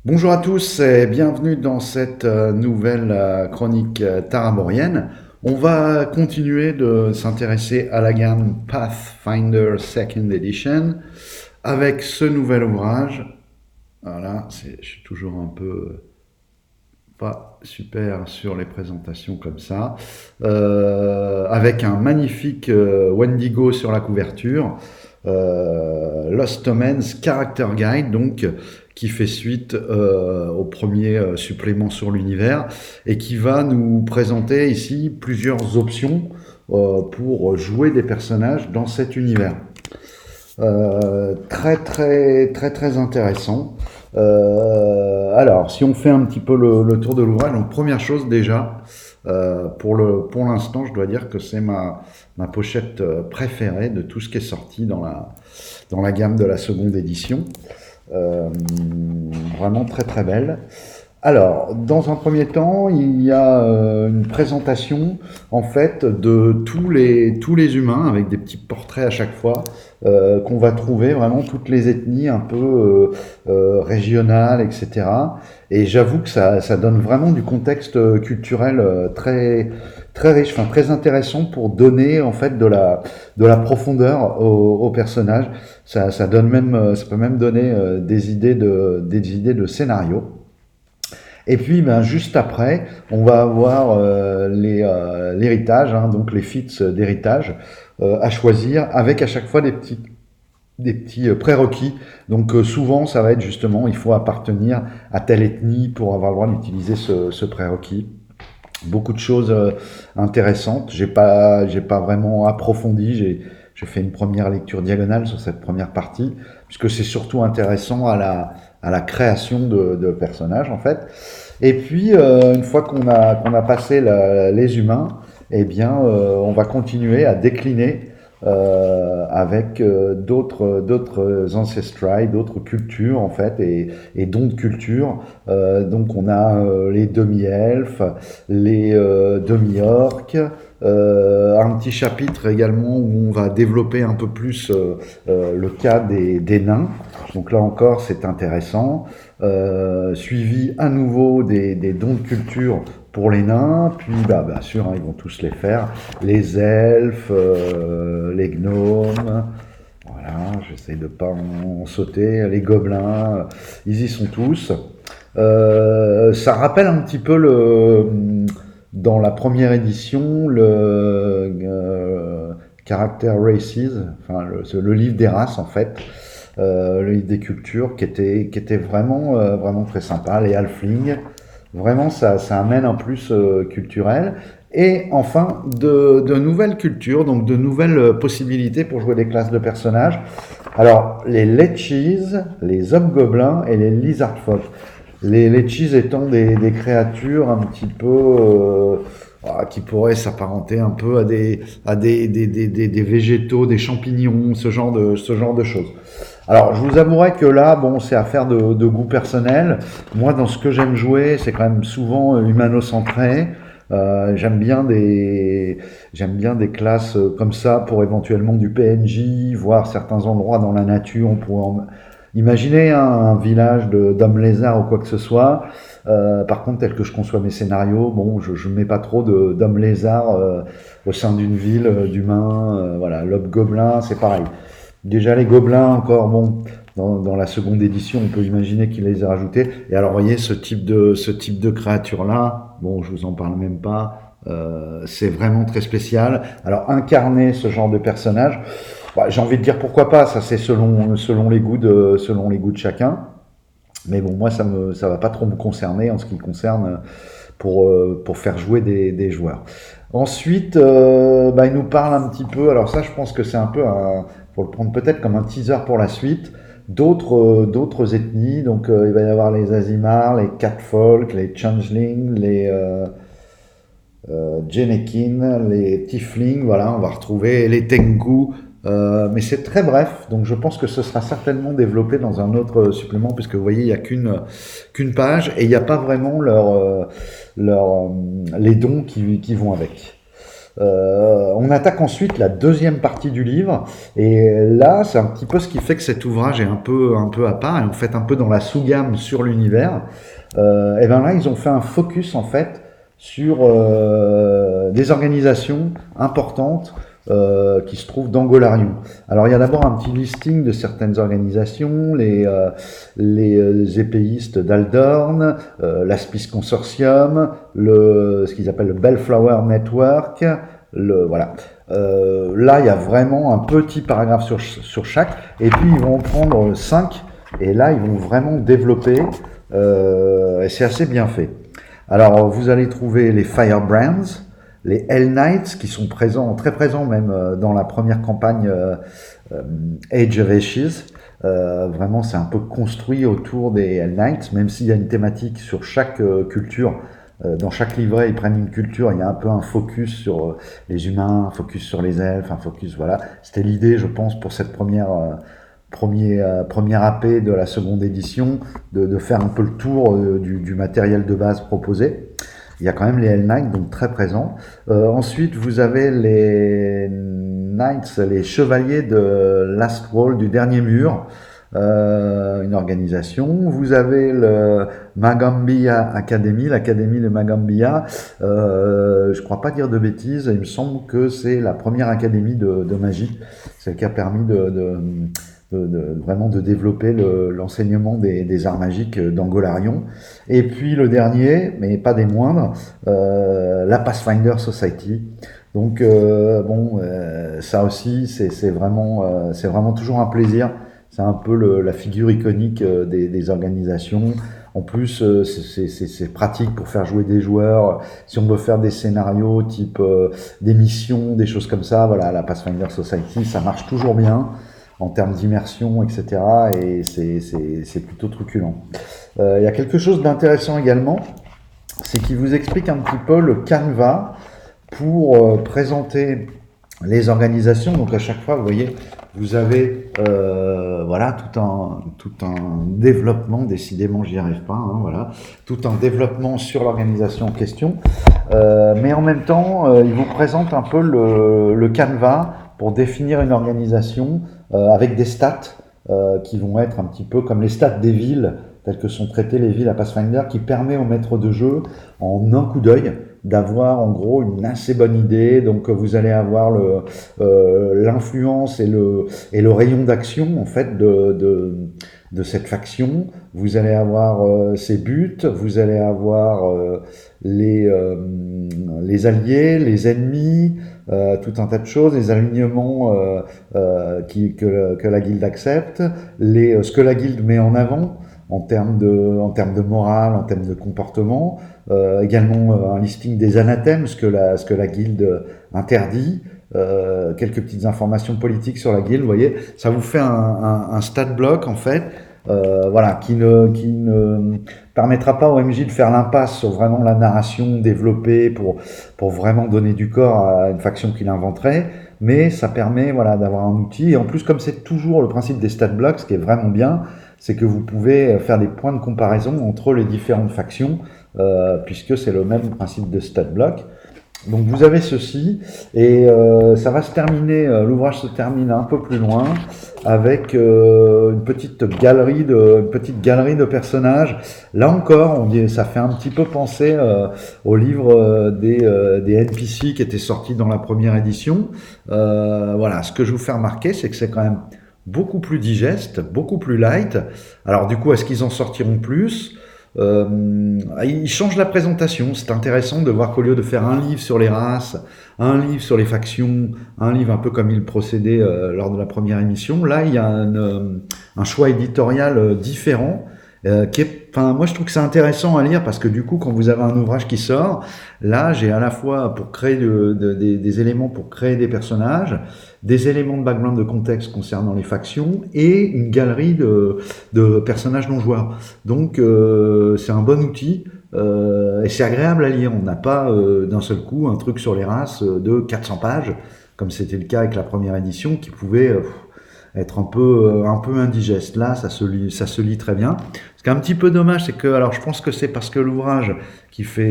Bonjour à tous et bienvenue dans cette nouvelle chronique taramorienne. On va continuer de s'intéresser à la gamme Pathfinder Second Edition avec ce nouvel ouvrage. Voilà, je suis toujours un peu pas super sur les présentations comme ça, avec un magnifique Wendigo sur la couverture, Lost Omens Character Guide, donc qui fait suite au premier supplément sur l'univers et qui va nous présenter ici plusieurs options pour jouer des personnages dans cet univers. Très intéressant. Alors, si on fait un petit peu le tour de l'ouvrage, donc première chose déjà, pour l'instant, je dois dire que c'est ma pochette préférée de tout ce qui est sorti dans la gamme de la seconde édition. Euh, Vraiment très belle. Alors, dans un premier temps, il y a une présentation en fait de tous les humains avec des petits portraits à chaque fois qu'on va trouver vraiment toutes les ethnies un peu régionales, etc. Et j'avoue que ça donne vraiment du contexte culturel très riche, enfin très intéressant pour donner en fait de la profondeur au personnage. Ça donne même, ça peut même donner des idées de scénario. Et puis, ben, juste après, on va avoir l'héritage, hein, donc les feats d'héritage à choisir, avec à chaque fois des petits prérequis. Donc, souvent, ça va être justement, il faut appartenir à telle ethnie pour avoir le droit d'utiliser ce prérequis. Beaucoup de choses intéressantes. J'ai pas vraiment approfondi. J'ai fait une première lecture diagonale sur cette première partie, puisque c'est surtout intéressant à la création de personnages, en fait. Et puis, une fois qu'on a passé les humains, eh bien, on va continuer à décliner avec d'autres ancestry, d'autres cultures en fait, et dons de culture. Donc on a les demi-elfes, les demi-orques, un petit chapitre également où on va développer un peu plus le cas des nains. Donc là encore, c'est intéressant. Suivi à nouveau des dons de culture pour les nains, puis bah, bien sûr, hein, ils vont tous les faire, les elfes, les gnomes, voilà, j'essaie de pas en sauter, les gobelins, ils y sont tous. Ça rappelle un petit peu dans la première édition, Character Races, enfin le livre des races en fait, le livre des cultures qui était vraiment, vraiment très sympa, les halflings. Vraiment, ça amène un plus culturel. Et enfin, de nouvelles cultures, donc de nouvelles possibilités pour jouer des classes de personnages. Alors, les Lechies, les hobgoblins et les lizardfolk. Les Lechies étant des créatures un petit peu qui pourraient s'apparenter un peu à des végétaux, des champignons, ce genre de choses. Alors, je vous avouerai que là, bon, c'est affaire de goût personnel. Moi, dans ce que j'aime jouer, c'est quand même souvent humano-centré. J'aime bien des classes comme ça pour éventuellement du PNJ, voir certains endroits dans la nature. On pourrait imaginer hein, un village d'hommes lézards ou quoi que ce soit. Par contre, tel que je conçois mes scénarios, bon, je ne mets pas trop d'hommes lézards au sein d'une ville d'humains. Voilà, l'hobgoblin, c'est pareil. Déjà les gobelins encore, bon, dans la seconde édition, on peut imaginer qu'il les a rajoutés. Et alors, vous voyez, ce type de créature-là, bon, je vous en parle même pas, c'est vraiment très spécial. Alors, incarner ce genre de personnage, bah, j'ai envie de dire pourquoi pas, ça c'est selon les goûts de chacun. Mais bon, moi, ça va pas trop me concerner en ce qui concerne pour faire jouer des joueurs. Ensuite, bah, il nous parle un petit peu, alors ça je pense que c'est un peu, pour le prendre peut-être comme un teaser pour la suite, d'autres ethnies. Donc il va y avoir les Azimars, les Catfolk, les Changelings, les Jenekin, les Tieflings, voilà, on va retrouver les Tengu. Mais c'est très bref, donc je pense que ce sera certainement développé dans un autre supplément, puisque vous voyez, il n'y a qu'une page, et il n'y a pas vraiment les dons qui vont avec. On attaque ensuite la deuxième partie du livre, et là, c'est un petit peu ce qui fait que cet ouvrage est un peu à part, et en fait un peu dans la sous-gamme sur l'univers. Et ben là, ils ont fait un focus en fait sur des organisations importantes qui se trouvent dans Golarion. Alors il y a d'abord un petit listing de certaines organisations, les épéistes d'Aldorn, l'Aspis Consortium, ce qu'ils appellent le Bellflower Network, voilà. Là, il y a vraiment un petit paragraphe sur chaque, et puis ils vont en prendre 5, et là, ils vont vraiment développer, et c'est assez bien fait. Alors, vous allez trouver les Firebrands, les Hell Knights, qui sont très présents même dans la première campagne Age of Ashes. Vraiment, c'est un peu construit autour des Hell Knights, même s'il y a une thématique sur chaque culture. Dans chaque livret, ils prennent une culture, il y a un peu un focus sur les humains, un focus sur les elfes, un focus, voilà. C'était l'idée, je pense, pour cette première AP de la seconde édition, de faire un peu le tour du matériel de base proposé. Il y a quand même les Hell Knights, donc très présents. Ensuite, vous avez les Knights, les chevaliers de Last Wall, du dernier mur, une organisation. Vous avez le Magambia Academy, l'académie de Magambia. Je crois pas dire de bêtises, il me semble que c'est la première académie de magie, celle qui a permis vraiment de développer l'enseignement des arts magiques dans Golarion. Et puis le dernier, mais pas des moindres, la Pathfinder Society. Donc ça aussi, c'est vraiment toujours un plaisir. C'est un peu la figure iconique des organisations. En plus, c'est pratique pour faire jouer des joueurs. Si on veut faire des scénarios type des missions, des choses comme ça, voilà, la Pathfinder Society, ça marche toujours bien en termes d'immersion, etc. Et c'est plutôt truculent. Il y a quelque chose d'intéressant également, c'est qu'il vous explique un petit peu le canevas pour présenter les organisations. Donc à chaque fois, vous voyez, vous avez voilà tout un développement. Décidément, j'y arrive pas. Hein, voilà, tout un développement sur l'organisation en question. Mais en même temps, il vous présente un peu le canevas pour définir une organisation avec des stats qui vont être un petit peu comme les stats des villes, telles que sont traitées les villes à Pathfinder, qui permet au maître de jeu, en un coup d'œil, d'avoir en gros une assez bonne idée. Donc vous allez avoir l'influence et le rayon d'action en fait de cette faction. Vous allez avoir ses buts, vous allez avoir les alliés, les ennemis, tout un tas de choses, les alignements que la guilde accepte, ce que la guilde met en avant en termes de morale, en termes de comportement, également un listing des anathèmes, ce que la guilde interdit, quelques petites informations politiques sur la guilde, vous voyez, ça vous fait un stat block en fait, voilà, qui ne permettra pas au MJ de faire l'impasse sur vraiment la narration développée pour vraiment donner du corps à une faction qu'il inventerait, mais ça permet voilà d'avoir un outil. Et en plus, comme c'est toujours le principe des stat blocks, ce qui est vraiment bien, c'est que vous pouvez faire des points de comparaison entre les différentes factions, puisque c'est le même principe de stat block. Donc vous avez ceci, et ça va se terminer, l'ouvrage se termine un peu plus loin, avec une petite galerie de personnages. Là encore, ça fait un petit peu penser au livre des NPC qui était sorti dans la première édition. Voilà, ce que je vous fais remarquer, c'est que c'est quand même beaucoup plus digeste, beaucoup plus light. Alors du coup, est-ce qu'ils en sortiront plus ? Ils changent la présentation. C'est intéressant de voir qu'au lieu de faire un livre sur les races, un livre sur les factions, un livre un peu comme il procédait lors de la première émission, là il y a un choix éditorial différent qui est, enfin moi je trouve que c'est intéressant à lire parce que du coup quand vous avez un ouvrage qui sort, là j'ai à la fois pour créer des éléments pour créer des personnages, des éléments de background de contexte concernant les factions et une galerie de personnages non joueurs. Donc c'est un bon outil et c'est agréable à lire. On n'a pas d'un seul coup un truc sur les races de 400 pages comme c'était le cas avec la première édition qui pouvait être un peu indigeste. Là, ça se lit très bien. Ce qui est un petit peu dommage, c'est que, alors je pense que c'est parce que l'ouvrage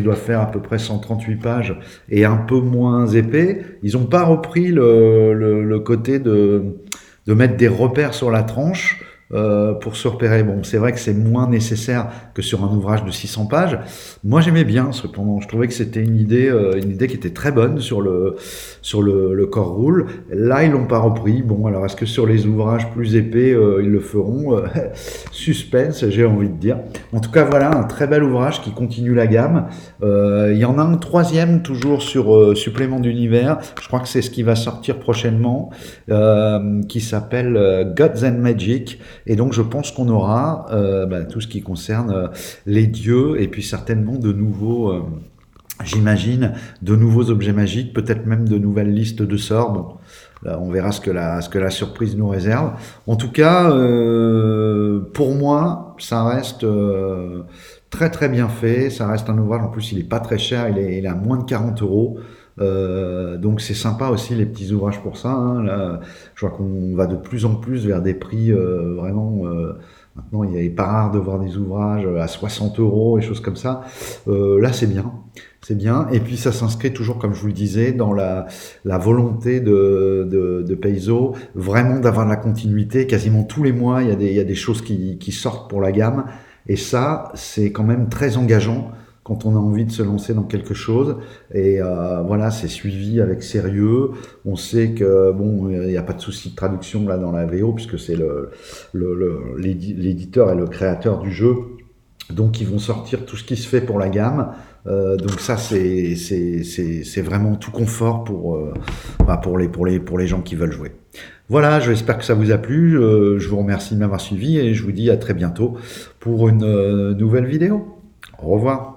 doit faire à peu près 138 pages est un peu moins épais. Ils n'ont pas repris le côté de mettre des repères sur la tranche pour se repérer. Bon, c'est vrai que c'est moins nécessaire que sur un ouvrage de 600 pages. Moi, j'aimais bien, cependant. Je trouvais que c'était une idée qui était très bonne sur le core rule. Là, ils l'ont pas repris. Bon, alors est-ce que sur les ouvrages plus épais, ils le feront? Suspense, j'ai envie de dire. En tout cas, voilà, un très bel ouvrage qui continue la gamme. Il y en a un troisième, toujours sur Supplément d'univers. Je crois que c'est ce qui va sortir prochainement, qui s'appelle Gods and Magic. Et donc je pense qu'on aura tout ce qui concerne les dieux et puis certainement de nouveaux, j'imagine, de nouveaux objets magiques, peut-être même de nouvelles listes de sorts. Bon, là, on verra ce que la surprise nous réserve. En tout cas, pour moi, ça reste très très bien fait. Ça reste un ouvrage, en plus il est pas très cher, il est à moins de 40 euros. Donc c'est sympa aussi les petits ouvrages pour ça, hein. Là, je vois qu'on va de plus en plus vers des prix vraiment. Maintenant, il n'est pas rare de voir des ouvrages à 60 euros et choses comme ça. Là, c'est bien. C'est bien. Et puis, ça s'inscrit toujours, comme je vous le disais, dans la volonté de Paizo, vraiment d'avoir de la continuité. Quasiment tous les mois, il y a des choses qui sortent pour la gamme. Et ça, c'est quand même très engageant quand on a envie de se lancer dans quelque chose. Et voilà, c'est suivi avec sérieux. On sait que bon, il n'y a pas de souci de traduction là dans la VO puisque c'est l'éditeur et le créateur du jeu. Donc ils vont sortir tout ce qui se fait pour la gamme. Donc ça c'est vraiment tout confort pour les gens qui veulent jouer. Voilà, j'espère que ça vous a plu. Je vous remercie de m'avoir suivi et je vous dis à très bientôt pour une nouvelle vidéo. Au revoir.